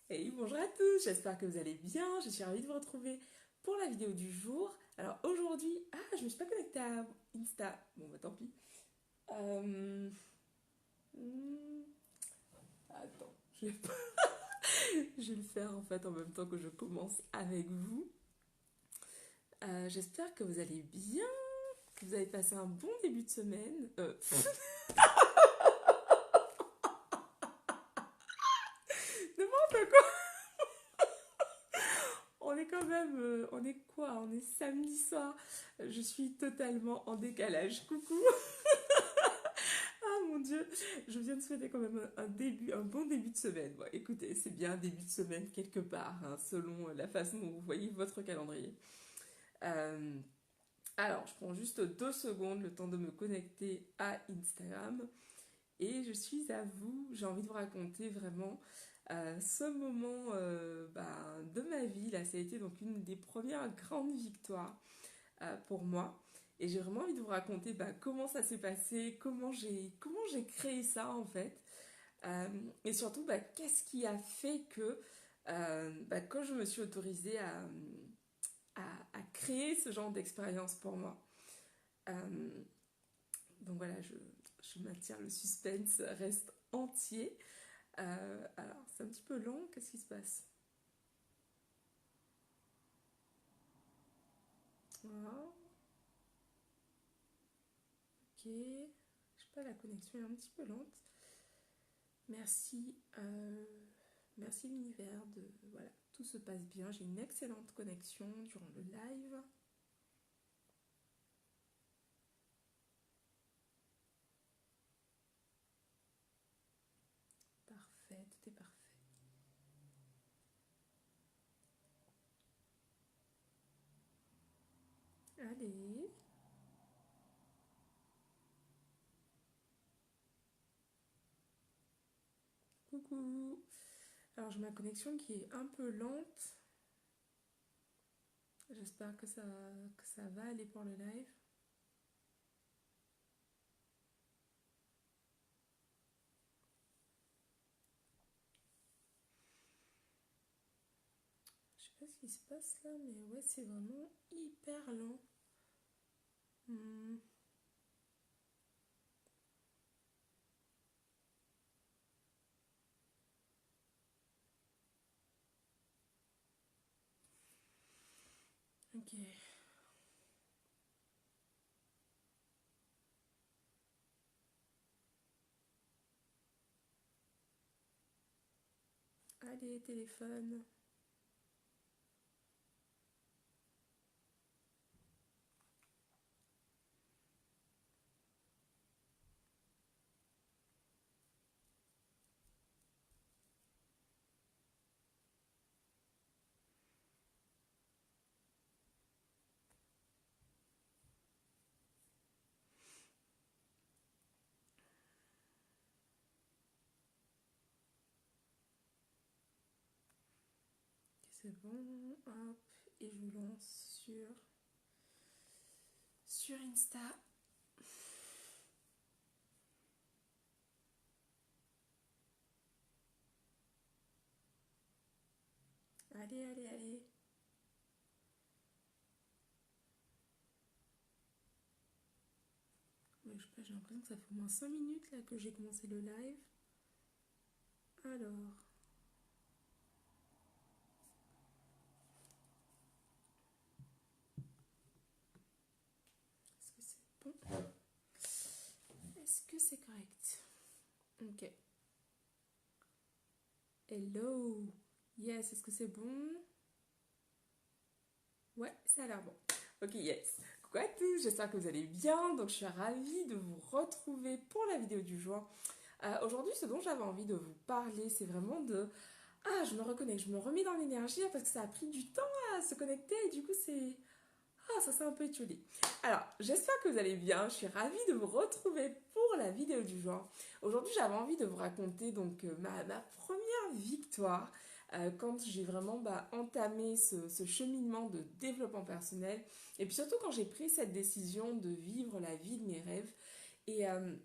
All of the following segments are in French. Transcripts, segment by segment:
Hey, bonjour à tous, j'espère que vous allez bien. Je suis ravie de vous retrouver pour la vidéo du jour. Alors aujourd'hui, je me suis pas connectée à Insta. Bon, bah tant pis. Euh, hmm, Attends, je vais le faire en fait en même temps que je commence avec vous. J'espère que vous allez bien, que vous avez passé un bon début de semaine. N'importe quoi. On est quand même, on est quoi? On est samedi soir. Je suis totalement en décalage. Coucou. Ah mon Dieu, je viens de souhaiter quand même un bon début de semaine. Bon, écoutez, c'est bien un début de semaine quelque part, hein, selon la façon dont vous voyez votre calendrier. Euh, alors, je prends juste 2 secondes le temps de me connecter à Instagram et je suis à vous. J'ai envie de vous raconter vraiment ce moment de ma vie. Là, ça a été donc une des premières grandes victoires pour moi. Et j'ai vraiment envie de vous raconter comment ça s'est passé, comment j'ai créé ça en fait. Euh, et surtout, qu'est-ce qui a fait que quand je me suis autorisée à créer ce genre d'expérience pour moi. Euh, donc voilà, je maintiens le suspense, reste entier. Alors, c'est un petit peu long, qu'est-ce qui se passe? Voilà, ok. Je sais pas, la connexion est un petit peu lente. Merci, merci l'univers de voilà, tout se passe bien. J'ai une excellente connexion durant le live. Parfait, tout est parfait. Allez, coucou. Alors j'ai ma connexion qui est un peu lente. J'espère que ça va aller pour le live. Je sais pas ce qui se passe là, mais ouais, c'est vraiment hyper lent. Hmm, ok. Allez, téléphone. C'est bon, hop, et je lance sur Insta. Allez, allez, allez. Ouais, je sais pas, j'ai l'impression que ça fait au moins 5 minutes là que j'ai commencé le live. Alors, est-ce que c'est bon? Est-ce que c'est correct? Ok. Hello. Yes, est-ce que c'est bon? Ouais, ça a l'air bon. Ok, yes. Coucou à tous, j'espère que vous allez bien. Donc, je suis ravie de vous retrouver pour la vidéo du jour. Aujourd'hui, ce dont j'avais envie de vous parler, c'est vraiment de... Ah, je me reconnecte, je me remets dans l'énergie parce que ça a pris du temps à se connecter et du coup, c'est... Ah, ça s'est un peu étiolé. Alors, j'espère que vous allez bien. Je suis ravie de vous retrouver pour la vidéo du jour. Aujourd'hui, j'avais envie de vous raconter donc ma première victoire quand j'ai vraiment entamé ce cheminement de développement personnel et puis surtout quand j'ai pris cette décision de vivre la vie de mes rêves. Et, euh,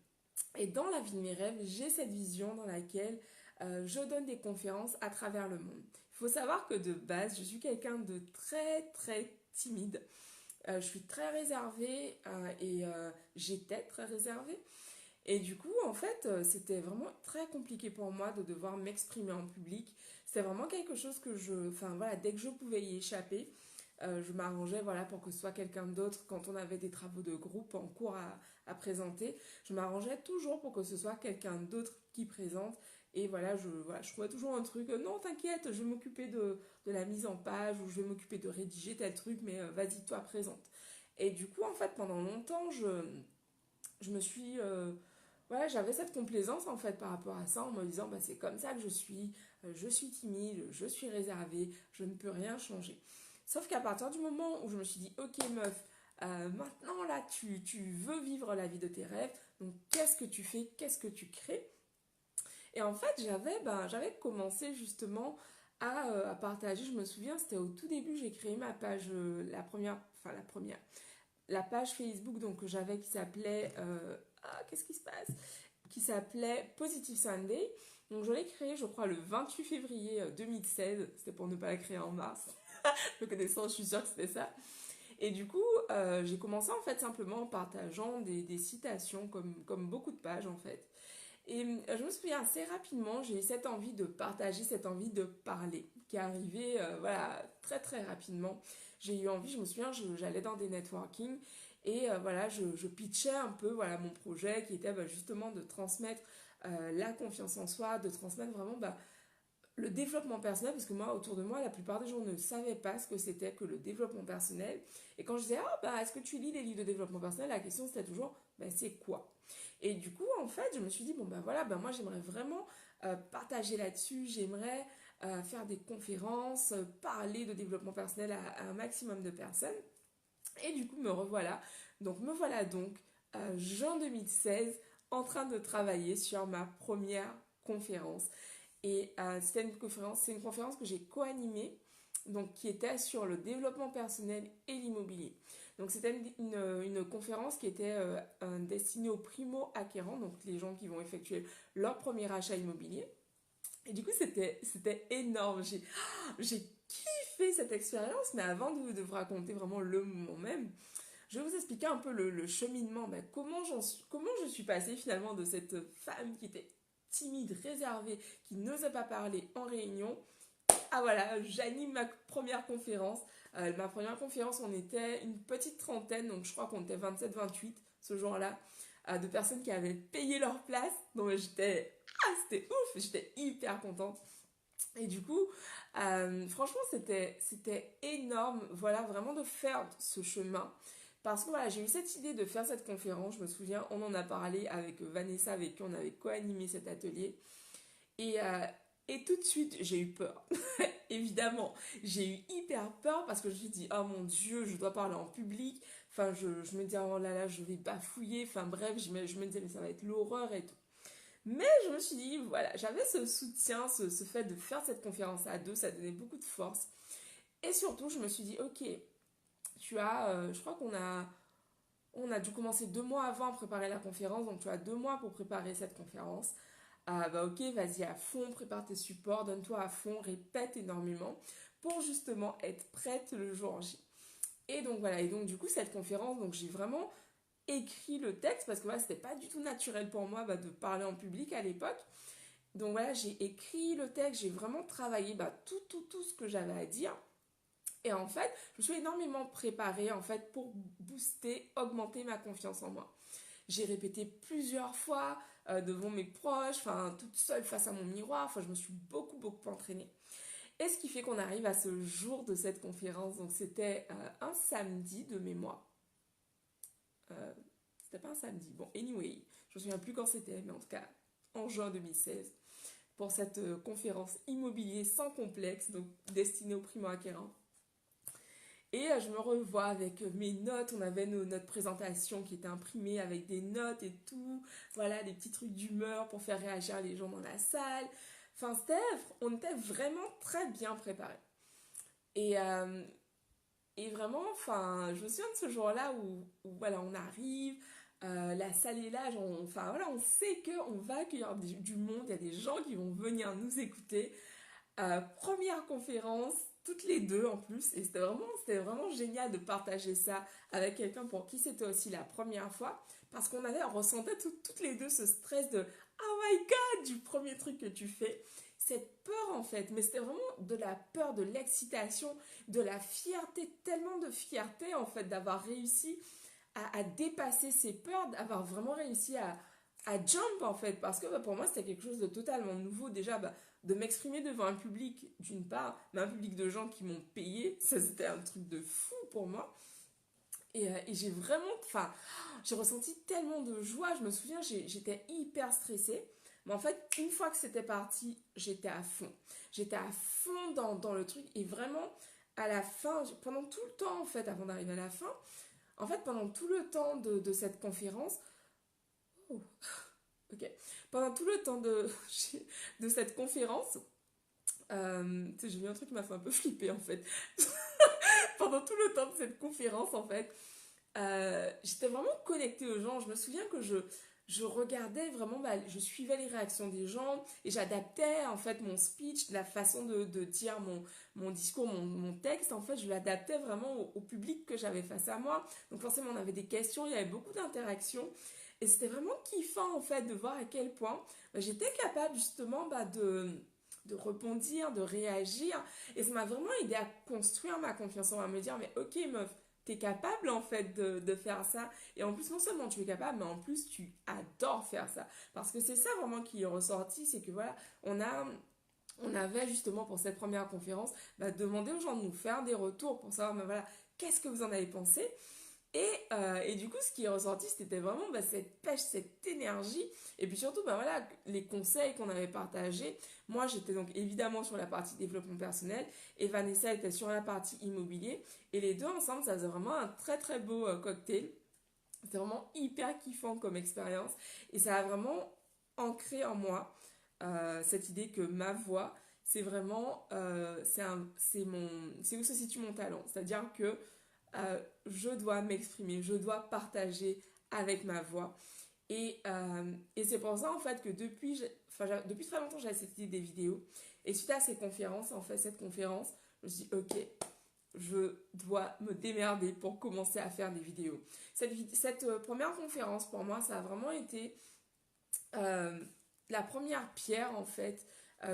et dans la vie de mes rêves, j'ai cette vision dans laquelle je donne des conférences à travers le monde. Il faut savoir que de base, je suis quelqu'un de très très timide. Je suis très réservée j'étais très réservée. Et du coup, en fait, c'était vraiment très compliqué pour moi de devoir m'exprimer en public. C'était vraiment quelque chose que enfin voilà, dès que je pouvais y échapper, je m'arrangeais voilà, pour que ce soit quelqu'un d'autre quand on avait des travaux de groupe en cours à présenter. Je m'arrangeais toujours pour que ce soit quelqu'un d'autre qui présente. Et voilà, je trouvais toujours un truc, non t'inquiète, je vais m'occuper de la mise en page ou je vais m'occuper de rédiger tel truc, mais vas-y, toi présente. Et du coup, en fait, pendant longtemps, je me suis... voilà, j'avais cette complaisance en fait par rapport à ça en me disant bah, c'est comme ça que je suis timide, je suis réservée, je ne peux rien changer. Sauf qu'à partir du moment où je me suis dit ok meuf, maintenant là tu veux vivre la vie de tes rêves, donc qu'est-ce que tu fais, qu'est-ce que tu crées. Et en fait j'avais commencé justement à partager, je me souviens c'était au tout début j'ai créé ma page, la page Facebook donc, que j'avais qui s'appelait qu'est-ce qui se passe, qui s'appelait Positive Sunday. Donc je l'ai créée je crois le 28 février 2016, c'était pour ne pas la créer en mars. Me connaissant, je suis sûre que c'était ça. Et du coup, j'ai commencé en fait simplement en partageant des citations comme beaucoup de pages en fait. Et je me souviens assez rapidement, j'ai eu cette envie de partager, cette envie de parler, qui est arrivée voilà, très très rapidement. J'ai eu envie, je me souviens, j'allais dans des networking et voilà, je pitchais un peu voilà, mon projet qui était justement de transmettre la confiance en soi, de transmettre vraiment le développement personnel, parce que moi, autour de moi, la plupart des gens ne savaient pas ce que c'était que le développement personnel. Et quand je disais, est-ce que tu lis des livres de développement personnel, la question c'était toujours, c'est quoi? Et du coup, en fait, je me suis dit, moi j'aimerais vraiment partager là-dessus, j'aimerais faire des conférences, parler de développement personnel à un maximum de personnes. Et du coup, me voilà donc, juin 2016, en train de travailler sur ma première conférence. Et c'est une conférence que j'ai co-animée, donc qui était sur le développement personnel et l'immobilier. Donc c'était une conférence qui était destinée aux primo-acquérants, donc les gens qui vont effectuer leur premier achat immobilier. Et du coup c'était énorme, j'ai kiffé cette expérience, mais avant de vous raconter vraiment le moment même, je vais vous expliquer un peu le cheminement, comment je suis passée finalement de cette femme qui était timide, réservée, qui n'osait pas parler en réunion. Ah voilà, j'anime ma première conférence. Ma première conférence, on était une petite trentaine, donc je crois qu'on était 27-28 ce jour-là, de personnes qui avaient payé leur place. Donc c'était ouf, j'étais hyper contente. Et du coup, franchement, c'était énorme, voilà, vraiment de faire ce chemin. Parce que voilà, j'ai eu cette idée de faire cette conférence, je me souviens, on en a parlé avec Vanessa, avec qui on avait co-animé cet atelier. Et, euh, et tout de suite, j'ai eu peur. Évidemment, j'ai eu hyper peur parce que je me suis dit, oh mon Dieu, je dois parler en public. Enfin, je me dis, oh là là, je vais bafouiller. Enfin bref, je me disais, mais ça va être l'horreur et tout. Mais je me suis dit, voilà, j'avais ce soutien, ce fait de faire cette conférence à deux, ça donnait beaucoup de force. Et surtout, je me suis dit, ok, je crois on a dû commencer 2 mois avant à préparer la conférence, donc tu as 2 mois pour préparer cette conférence. Ok, vas-y à fond, prépare tes supports, donne-toi à fond, répète énormément pour justement être prête le jour J. Et donc voilà, et donc du coup cette conférence, donc j'ai vraiment écrit le texte parce que voilà, c'était pas du tout naturel pour moi de parler en public à l'époque. Donc voilà, j'ai écrit le texte, j'ai vraiment travaillé tout ce que j'avais à dire. Et en fait, je me suis énormément préparée en fait pour booster, augmenter ma confiance en moi. J'ai répété plusieurs fois devant mes proches, enfin toute seule face à mon miroir, enfin je me suis beaucoup entraînée. Et ce qui fait qu'on arrive à ce jour de cette conférence, donc c'était un samedi de mémoire. C'était pas un samedi, bon anyway, je me souviens plus quand c'était, mais en tout cas en juin 2016, pour cette conférence immobilier sans complexe, donc destinée aux primo-acquérants. Et je me revois avec mes notes, on avait notre présentation qui était imprimée avec des notes et tout, voilà, des petits trucs d'humeur pour faire réagir les gens dans la salle. Enfin, on était vraiment très bien préparés. Et, et vraiment, enfin, je me souviens de ce jour-là où voilà, on arrive, la salle est là, enfin voilà, on sait qu'on va accueillir du monde, il y a des gens qui vont venir nous écouter. Première conférence, toutes les deux en plus, et c'était vraiment génial de partager ça avec quelqu'un pour qui c'était aussi la première fois, parce on ressentait toutes les deux ce stress de oh my god, du premier truc que tu fais, cette peur en fait, mais c'était vraiment de la peur, de l'excitation, de la fierté, tellement de fierté en fait d'avoir réussi à dépasser ses peurs, d'avoir vraiment réussi à jump en fait, parce que pour moi c'était quelque chose de totalement nouveau déjà, de m'exprimer devant un public d'une part, mais un public de gens qui m'ont payé, ça c'était un truc de fou pour moi. Et j'ai vraiment, enfin, j'ai ressenti tellement de joie, je me souviens, j'étais hyper stressée, mais en fait, une fois que c'était parti, j'étais à fond. J'étais à fond dans le truc, et vraiment, à la fin, pendant tout le temps en fait, avant d'arriver à la fin, en fait, pendant tout le temps de cette conférence, oh, ok, pendant tout le temps de cette conférence, j'ai vu un truc qui m'a fait un peu flipper en fait. Pendant tout le temps de cette conférence en fait, j'étais vraiment connectée aux gens. Je me souviens que je regardais vraiment, je suivais les réactions des gens et j'adaptais en fait mon speech, la façon de dire mon discours, mon texte. En fait, je l'adaptais vraiment au public que j'avais face à moi. Donc forcément, on avait des questions, il y avait beaucoup d'interactions. Et c'était vraiment kiffant en fait de voir à quel point j'étais capable justement de rebondir, de réagir. Et ça m'a vraiment aidé à construire ma confiance en moi, à me dire, mais ok meuf, t'es capable en fait de faire ça. Et en plus, non seulement tu es capable, mais en plus tu adores faire ça. Parce que c'est ça vraiment qui est ressorti, c'est que voilà, on avait justement pour cette première conférence demandé aux gens de nous faire des retours pour savoir, voilà, qu'est-ce que vous en avez pensé. Et du coup, ce qui est ressorti, c'était vraiment cette pêche, cette énergie. Et puis surtout, voilà, les conseils qu'on avait partagés. Moi, j'étais donc évidemment sur la partie développement personnel et Vanessa était sur la partie immobilier. Et les deux ensemble, ça faisait vraiment un très très beau cocktail. C'était vraiment hyper kiffant comme expérience. Et ça a vraiment ancré en moi cette idée que ma voix, c'est vraiment, c'est où se situe mon talent. C'est-à-dire que je dois m'exprimer, je dois partager avec ma voix. Et c'est pour ça en fait que depuis très longtemps j'avais cette idée des vidéos. Et suite à ces conférences, en fait cette conférence, je me suis dit ok, je dois me démerder pour commencer à faire des vidéos. Cette première conférence pour moi ça a vraiment été la première pierre en fait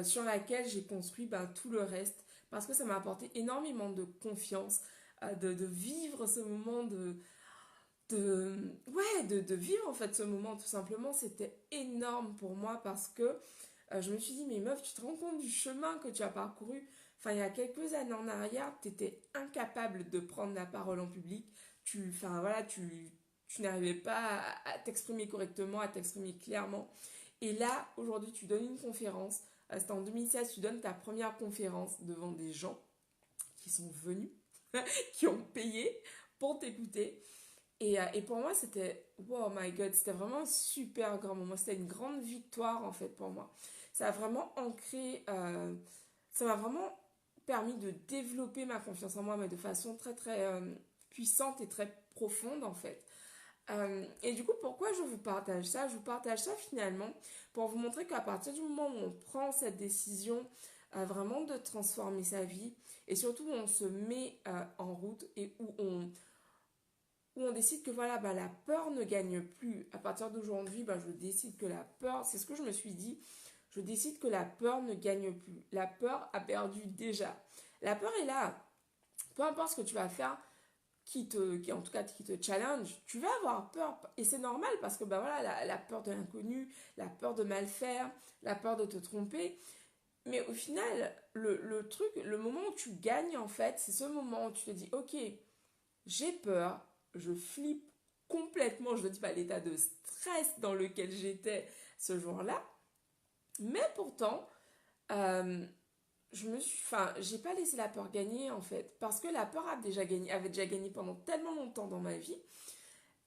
sur laquelle j'ai construit tout le reste parce que ça m'a apporté énormément de confiance, de vivre ce moment de vivre en fait ce moment tout simplement. C'était énorme pour moi parce que je me suis dit mais meuf, tu te rends compte du chemin que tu as parcouru. Enfin, il y a quelques années en arrière, tu étais incapable de prendre la parole en public. Tu n'arrivais pas à t'exprimer correctement, à t'exprimer clairement. Et là, aujourd'hui, tu donnes une conférence. C'était en 2016, tu donnes ta première conférence devant des gens qui sont venus, qui ont payé pour t'écouter. Et pour moi, c'était, wow my god, c'était vraiment un super grand moment. C'était une grande victoire en fait pour moi. Ça a vraiment ancré, ça m'a vraiment permis de développer ma confiance en moi, mais de façon très très puissante et très profonde en fait. Et du coup, pourquoi je vous partage ça? Je vous partage ça finalement pour vous montrer qu'à partir du moment où on prend cette décision vraiment de transformer sa vie et surtout où on se met en route et où on décide que voilà, la peur ne gagne plus. À partir d'aujourd'hui, je décide que la peur, c'est ce que je me suis dit, je décide que la peur ne gagne plus. La peur a perdu déjà. La peur est là. Peu importe ce que tu vas faire, en tout cas qui te challenge, tu vas avoir peur. Et c'est normal parce que voilà, la peur de l'inconnu, la peur de mal faire, la peur de te tromper. Mais au final, le truc, le moment où tu gagnes en fait, c'est ce moment où tu te dis, ok, j'ai peur, je flippe complètement, je ne dis pas l'état de stress dans lequel j'étais ce jour-là, mais pourtant, j'ai pas laissé la peur gagner en fait, parce que la peur avait déjà gagné pendant tellement longtemps dans ma vie,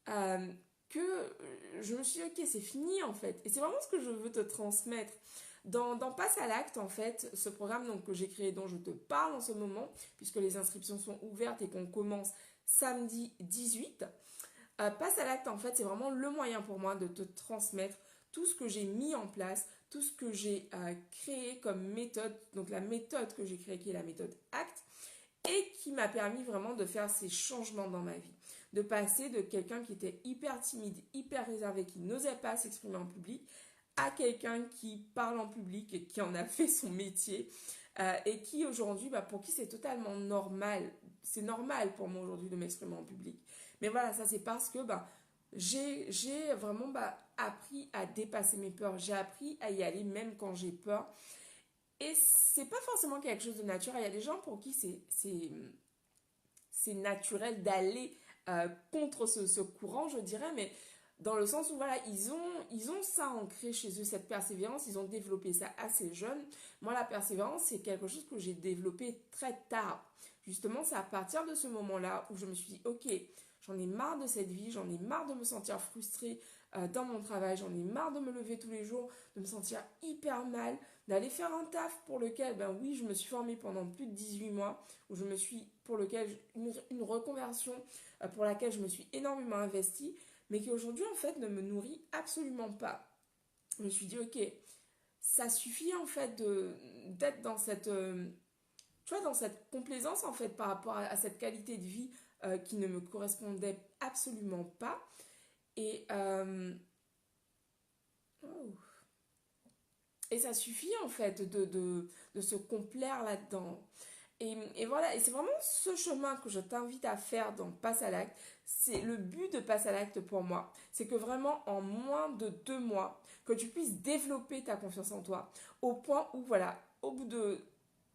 que je me suis dit, ok, c'est fini en fait. Et c'est vraiment ce que je veux te transmettre. Dans Passe à l'acte, en fait, ce programme donc, que j'ai créé, dont je te parle en ce moment, puisque les inscriptions sont ouvertes et qu'on commence samedi 18, Passe à l'acte, en fait, c'est vraiment le moyen pour moi de te transmettre tout ce que j'ai mis en place, tout ce que j'ai créé comme méthode, donc la méthode que j'ai créée qui est la méthode ACT, et qui m'a permis vraiment de faire ces changements dans ma vie. De passer de quelqu'un qui était hyper timide, hyper réservé, qui n'osait pas s'exprimer en public, à quelqu'un qui parle en public et qui en a fait son métier, et qui aujourd'hui, pour qui c'est totalement normal. C'est normal pour moi aujourd'hui de m'exprimer en public. Mais voilà, ça c'est parce que j'ai vraiment appris à dépasser mes peurs. J'ai appris à y aller même quand j'ai peur. Et c'est pas forcément quelque chose de naturel. Il y a des gens pour qui c'est naturel d'aller contre ce courant, je dirais, mais dans le sens où voilà, ils ont ça ancré chez eux, cette persévérance, ils ont développé ça assez jeune. Moi, la persévérance, c'est quelque chose que j'ai développé très tard. Justement, c'est à partir de ce moment-là où je me suis dit, ok, j'en ai marre de cette vie, j'en ai marre de me sentir frustrée dans mon travail, j'en ai marre de me lever tous les jours, de me sentir hyper mal, d'aller faire un taf pour lequel, ben oui, je me suis formée pendant plus de 18 mois, où je me suis, pour lequel, une reconversion pour laquelle je me suis énormément investie, mais qui aujourd'hui, en fait, ne me nourrit absolument pas. Je me suis dit, ok, ça suffit, en fait, d'être dans cette, tu vois, dans cette complaisance, en fait, par rapport à cette qualité de vie qui ne me correspondait absolument pas. Et, oh. Et ça suffit, en fait, de se complaire là-dedans. Et voilà, et c'est vraiment ce chemin que je t'invite à faire dans Passe à l'acte. C'est le but de Passe à l'acte pour moi. C'est que vraiment en moins de 2 mois, que tu puisses développer ta confiance en toi. Au point où, voilà,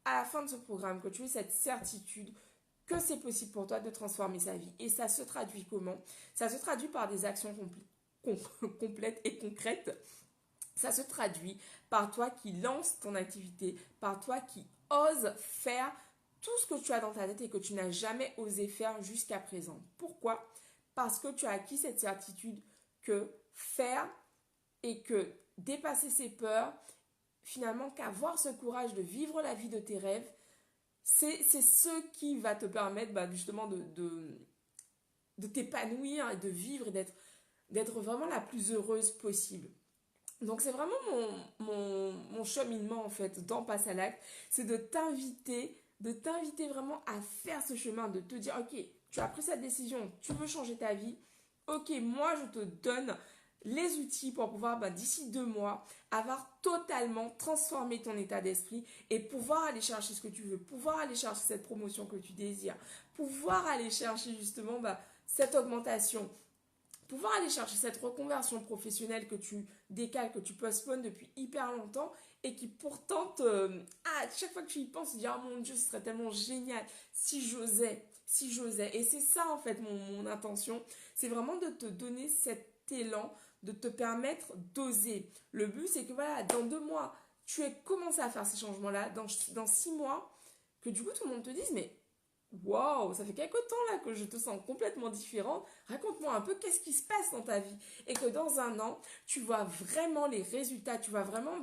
à la fin de ce programme, que tu aies cette certitude que c'est possible pour toi de transformer sa vie. Et ça se traduit comment? Ça se traduit par des actions complètes et concrètes. Ça se traduit par toi qui lance ton activité, par toi qui ose faire tout ce que tu as dans ta tête et que tu n'as jamais osé faire jusqu'à présent. Pourquoi? Parce que tu as acquis cette certitude que faire et que dépasser ses peurs, finalement qu'avoir ce courage de vivre la vie de tes rêves, c'est ce qui va te permettre justement de t'épanouir et de vivre et d'être vraiment la plus heureuse possible. Donc c'est vraiment mon cheminement en fait dans Passe à l'acte, c'est de t'inviter vraiment à faire ce chemin, de te dire ok, tu as pris cette décision, tu veux changer ta vie, ok, moi je te donne les outils pour pouvoir d'ici 2 mois avoir totalement transformé ton état d'esprit et pouvoir aller chercher ce que tu veux, pouvoir aller chercher cette promotion que tu désires, pouvoir aller chercher justement cette augmentation, pouvoir aller chercher cette reconversion professionnelle que tu décales, que tu postpones depuis hyper longtemps et qui pourtant à chaque fois que tu y penses, tu te dis oh mon Dieu, ce serait tellement génial si j'osais, si j'osais. Et c'est ça en fait mon intention, c'est vraiment de te donner cet élan, de te permettre d'oser. Le but c'est que voilà, dans 2 mois, tu aies commencé à faire ces changements-là, dans 6 mois, que du coup tout le monde te dise mais waouh, ça fait quelque temps là que je te sens complètement différente. Raconte-moi un peu qu'est-ce qui se passe dans ta vie. Et que dans un an, tu vois vraiment les résultats. Tu vois vraiment,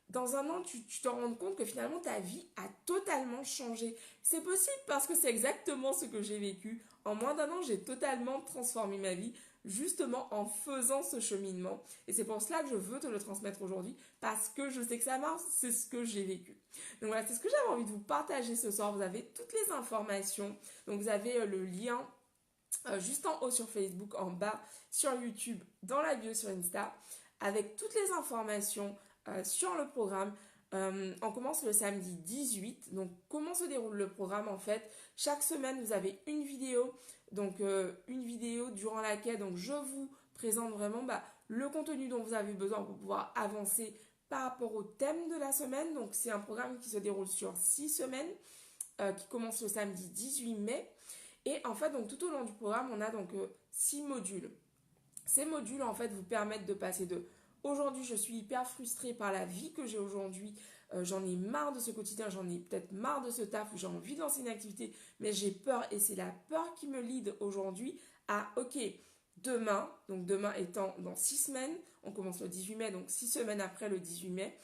dans un an, tu te rends compte que finalement ta vie a totalement changé. C'est possible parce que c'est exactement ce que j'ai vécu. En moins d'un an, j'ai totalement transformé ma vie justement en faisant ce cheminement. Et c'est pour cela que je veux te le transmettre aujourd'hui parce que je sais que ça marche, c'est ce que j'ai vécu. Donc voilà, c'est ce que j'avais envie de vous partager ce soir. Vous avez toutes les informations. Donc vous avez le lien juste en haut sur Facebook, en bas sur YouTube, dans la bio sur Insta, avec toutes les informations sur le programme. On commence le samedi 18. Donc comment se déroule le programme en fait? Chaque semaine, vous avez une vidéo. Donc une vidéo durant laquelle donc, je vous présente vraiment le contenu dont vous avez besoin pour pouvoir avancer par rapport au thème de la semaine. Donc c'est un programme qui se déroule sur 6 semaines, qui commence le samedi 18 mai. Et en fait, donc tout au long du programme, on a donc 6 modules. Ces modules, en fait, vous permettent de passer de aujourd'hui, je suis hyper frustrée par la vie que j'ai aujourd'hui, j'en ai marre de ce quotidien, j'en ai peut-être marre de ce taf où j'ai envie de lancer une activité, mais j'ai peur et c'est la peur qui me lead aujourd'hui à ok, demain, donc demain étant dans 6 semaines, on commence le 18 mai, donc 6 semaines après le 18 mai,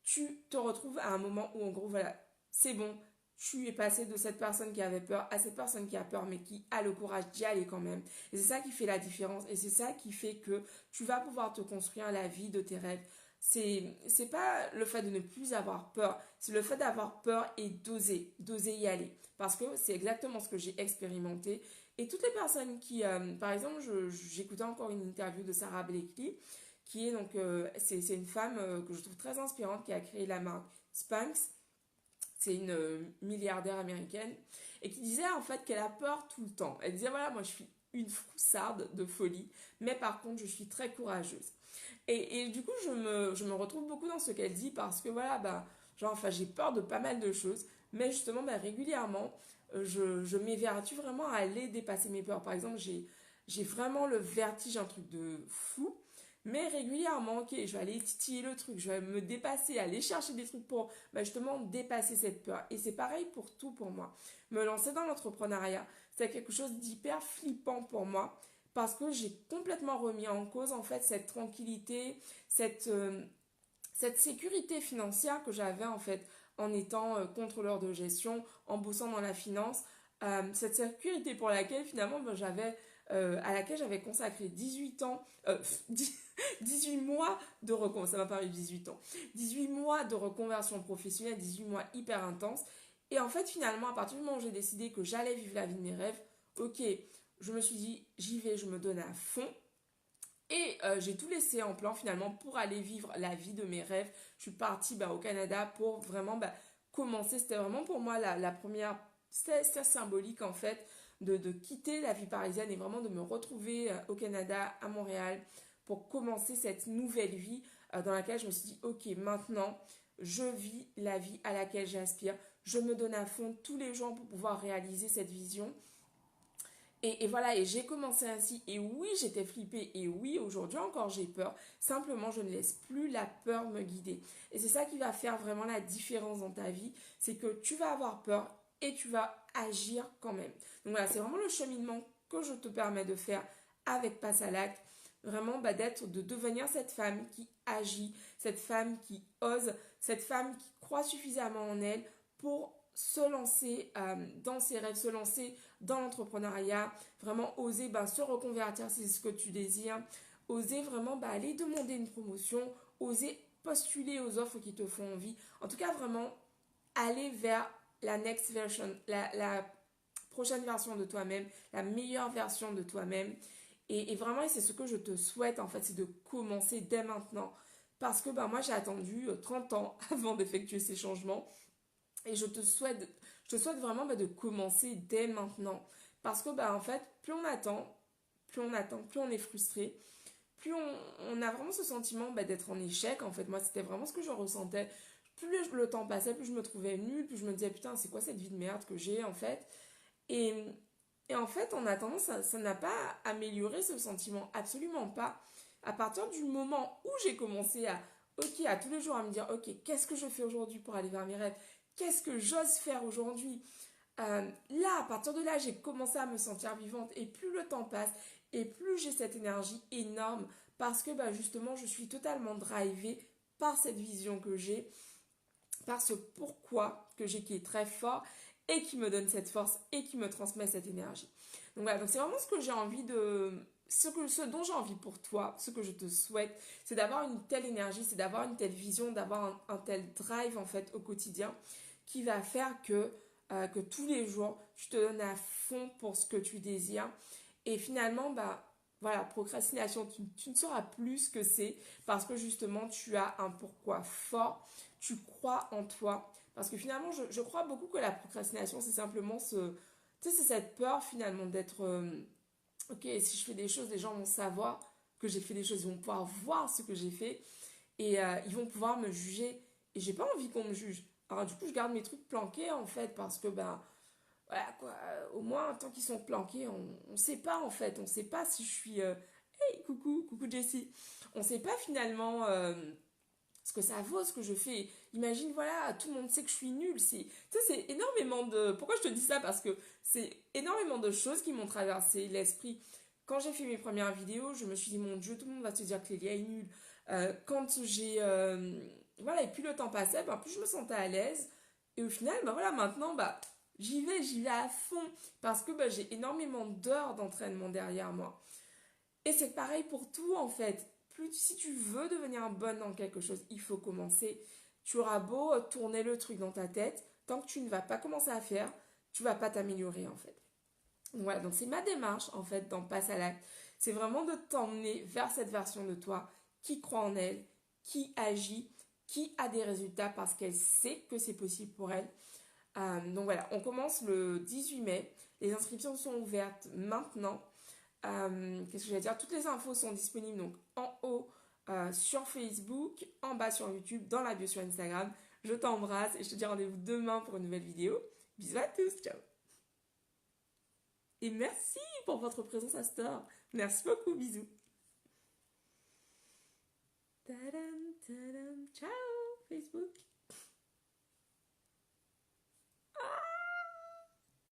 tu te retrouves à un moment où en gros, voilà, c'est bon, tu es passé de cette personne qui avait peur à cette personne qui a peur mais qui a le courage d'y aller quand même. Et c'est ça qui fait la différence et c'est ça qui fait que tu vas pouvoir te construire la vie de tes rêves. C'est pas le fait de ne plus avoir peur, c'est le fait d'avoir peur et d'oser y aller. Parce que c'est exactement ce que j'ai expérimenté. Et toutes les personnes qui, par exemple, j'écoutais encore une interview de Sarah Blakely, qui est donc, c'est une femme que je trouve très inspirante, qui a créé la marque Spanx. C'est une milliardaire américaine et qui disait en fait qu'elle a peur tout le temps. Elle disait voilà, moi je suis une froussarde de folie, mais par contre je suis très courageuse. Et du coup je me retrouve beaucoup dans ce qu'elle dit parce que voilà, bah, genre enfin j'ai peur de pas mal de choses, mais justement bah, régulièrement je m'évertue vraiment à aller dépasser mes peurs. Par exemple j'ai vraiment le vertige, un truc de fou. Mais régulièrement, ok, je vais aller titiller le truc, je vais me dépasser, aller chercher des trucs pour bah, justement dépasser cette peur. Et c'est pareil pour tout pour moi. Me lancer dans l'entrepreneuriat, c'est quelque chose d'hyper flippant pour moi parce que j'ai complètement remis en cause en fait cette tranquillité, cette sécurité financière que j'avais en fait en étant contrôleur de gestion, en bossant dans la finance. Cette sécurité pour laquelle finalement ben, à laquelle j'avais consacré 18 ans, 18 mois de reconversion, ça m'a paru 18 ans, 18 mois de reconversion professionnelle, 18 mois hyper intenses. Et en fait, finalement, à partir du moment où j'ai décidé que j'allais vivre la vie de mes rêves, ok, je me suis dit, j'y vais, je me donne à fond. Et j'ai tout laissé en plan finalement pour aller vivre la vie de mes rêves. Je suis partie bah, au Canada pour vraiment bah, commencer. C'était vraiment pour moi la première, c'était symbolique en fait de quitter la vie parisienne et vraiment de me retrouver au Canada, à Montréal, pour commencer cette nouvelle vie dans laquelle je me suis dit, ok, maintenant, je vis la vie à laquelle j'aspire. Je me donne à fond tous les jours pour pouvoir réaliser cette vision. Et voilà, et j'ai commencé ainsi. Et oui, j'étais flippée. Et oui, aujourd'hui encore, j'ai peur. Simplement, je ne laisse plus la peur me guider. Et c'est ça qui va faire vraiment la différence dans ta vie. C'est que tu vas avoir peur et tu vas agir quand même. Donc voilà, c'est vraiment le cheminement que je te permets de faire avec Passe à l'acte. Vraiment, bah, de devenir cette femme qui agit, cette femme qui ose, cette femme qui croit suffisamment en elle pour se lancer dans ses rêves, se lancer dans l'entrepreneuriat, vraiment oser bah, se reconvertir si c'est ce que tu désires, oser vraiment bah, aller demander une promotion, oser postuler aux offres qui te font envie. En tout cas, vraiment aller vers la next version, la prochaine version de toi-même, la meilleure version de toi-même. Et vraiment, c'est ce que je te souhaite en fait, c'est de commencer dès maintenant. Parce que bah, moi, j'ai attendu 30 ans avant d'effectuer ces changements. Et je te souhaite vraiment bah, de commencer dès maintenant. Parce que, bah, en fait, plus on est frustré, plus on a vraiment ce sentiment bah, d'être en échec. En fait, moi, c'était vraiment ce que je ressentais. Plus le temps passait, plus je me trouvais nulle, plus je me disais, putain, c'est quoi cette vie de merde que j'ai, en fait. Et, et en fait, en attendant, ça n'a pas amélioré ce sentiment, absolument pas. À partir du moment où j'ai commencé à tous les jours, à me dire, ok, qu'est-ce que je fais aujourd'hui pour aller vers mes rêves? Qu'est-ce que j'ose faire aujourd'hui? Là, à partir de là, j'ai commencé à me sentir vivante et plus le temps passe et plus j'ai cette énergie énorme parce que bah, justement, je suis totalement drivée par cette vision que j'ai, par ce pourquoi que j'ai qui est très fort et qui me donne cette force et qui me transmet cette énergie. Donc voilà, donc c'est vraiment ce que j'ai envie de... Ce dont j'ai envie pour toi, ce que je te souhaite, c'est d'avoir une telle énergie, c'est d'avoir une telle vision, d'avoir un tel drive en fait au quotidien qui va faire que tous les jours, tu te donnes à fond pour ce que tu désires. Et finalement, bah, voilà, procrastination, tu ne sauras plus ce que c'est parce que justement, tu as un pourquoi fort, tu crois en toi. Parce que finalement, je crois beaucoup que la procrastination, c'est simplement tu sais, c'est cette peur finalement d'être, ok, si je fais des choses, les gens vont savoir que j'ai fait des choses, ils vont pouvoir voir ce que j'ai fait et ils vont pouvoir me juger. Et j'ai pas envie qu'on me juge. Alors du coup, je garde mes trucs planqués en fait parce que ben voilà quoi, au moins tant qu'ils sont planqués, on sait pas en fait, on sait pas si je suis hey coucou Jessie. On sait pas finalement ce que ça vaut ce que je fais. Imagine voilà, tout le monde sait que je suis nulle, c'est énormément de pourquoi je te dis ça parce que c'est énormément de choses qui m'ont traversé l'esprit. Quand j'ai fait mes premières vidéos, je me suis dit mon Dieu, tout le monde va te dire que Lélia est nulle. Quand j'ai voilà, et plus le temps passait, ben, plus je me sentais à l'aise. Et au final, bah voilà, maintenant, bah j'y vais à fond parce que bah, j'ai énormément d'heures d'entraînement derrière moi. Et c'est pareil pour tout en fait. Plus si tu veux devenir bonne dans quelque chose, il faut commencer. Tu auras beau tourner le truc dans ta tête, tant que tu ne vas pas commencer à faire, tu vas pas t'améliorer en fait. Donc voilà, donc c'est ma démarche en fait dans Passe à l'acte. C'est vraiment de t'emmener vers cette version de toi qui croit en elle, qui agit, qui a des résultats parce qu'elle sait que c'est possible pour elle. Donc voilà, on commence le 18 mai. Les inscriptions sont ouvertes maintenant. Qu'est-ce que je vais dire? Toutes les infos sont disponibles donc en haut sur Facebook, en bas sur YouTube, dans la bio sur Instagram. Je t'embrasse et je te dis rendez-vous demain pour une nouvelle vidéo. Bisous à tous, ciao. Et merci pour votre présence à Store. Merci beaucoup, bisous. Tadam, tadam, ciao Facebook.